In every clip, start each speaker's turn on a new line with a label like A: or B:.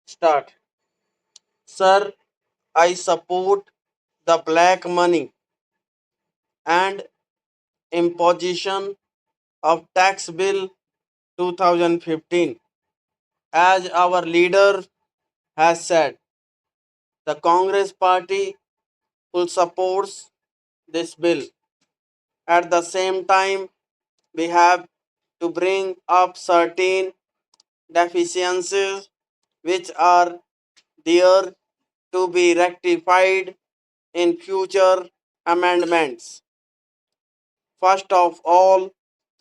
A: Start. Sir, I support the black money and imposition of tax bill 2015. As our leader has said, the Congress party will support this bill. At the same time, we have to bring up certain deficiencies which are there to be rectified in future amendments. First of all,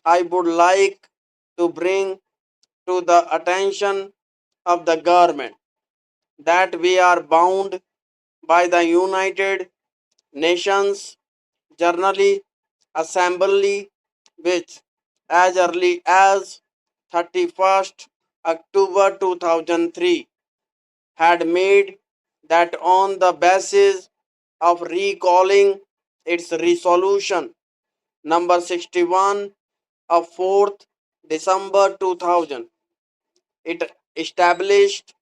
A: I would like to bring to the attention of the government that we are bound by the United Nations General Assembly, which as early as 31st October 2003 had made that on the basis of recalling its resolution number 61 of 4th December 2000, it established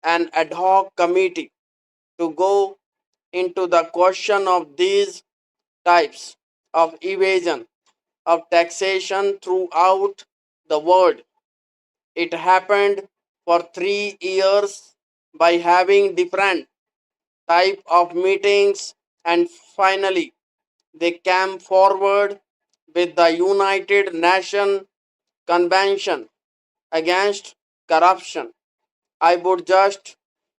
A: an ad hoc committee to go into the question of these types of evasion of taxation throughout the world. It happened for 3 years by having different type of meetings, and finally they came forward with the United Nations Convention against corruption. I would just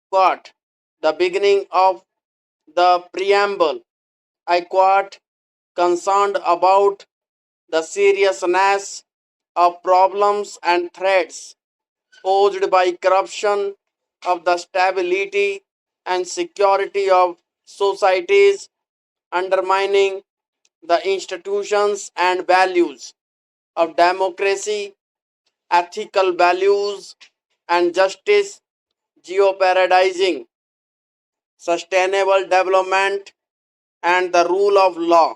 A: quote the beginning of the preamble. I quote, concerned about the seriousness of problems and threats posed by corruption of the stability and security of societies, undermining the institutions and values of democracy, ethical values, and justice, jeopardizing sustainable development and the rule of law.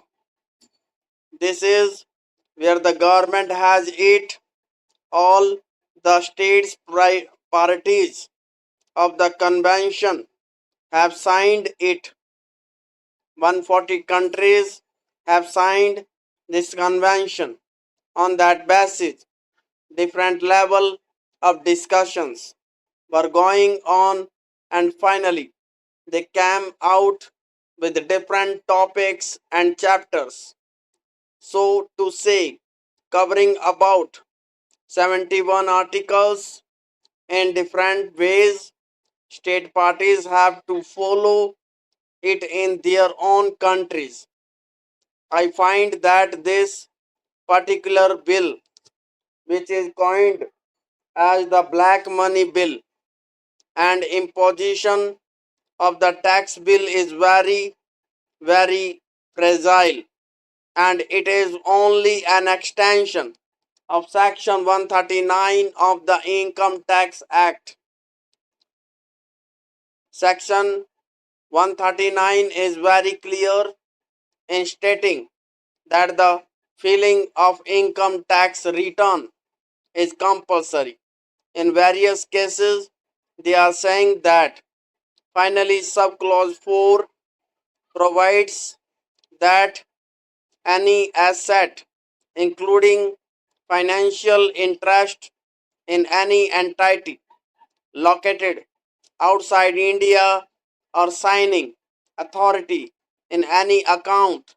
A: This is where the government has it all. The states parties of the convention have signed it. 140 countries have signed this convention. On that basis, different level of discussions were going on, and finally they came out with different topics and chapters, so to say, covering about 71 articles in different ways. State parties have to follow it in their own countries. I find that this particular bill, which is coined as the black money bill and imposition of the tax bill, is very, very fragile, and it is only an extension of Section 139 of the Income Tax Act. Section 139 is very clear in stating that the filing of income tax return is compulsory. In various cases, they are saying that finally subclause 4 provides that any asset, including financial interest in any entity located outside India, or signing authority in any account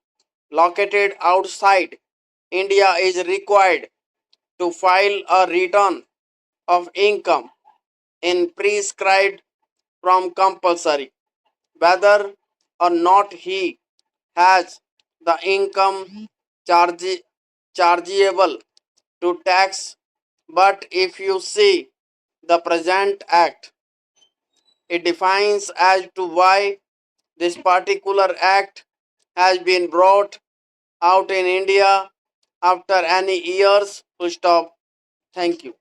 A: located outside India, is required to file a return of income in prescribed from compulsory, whether or not he has the income charge, chargeable to tax. But if you see the present act, it defines as to why this particular act has been brought out in India after any years. Full stop. Thank you.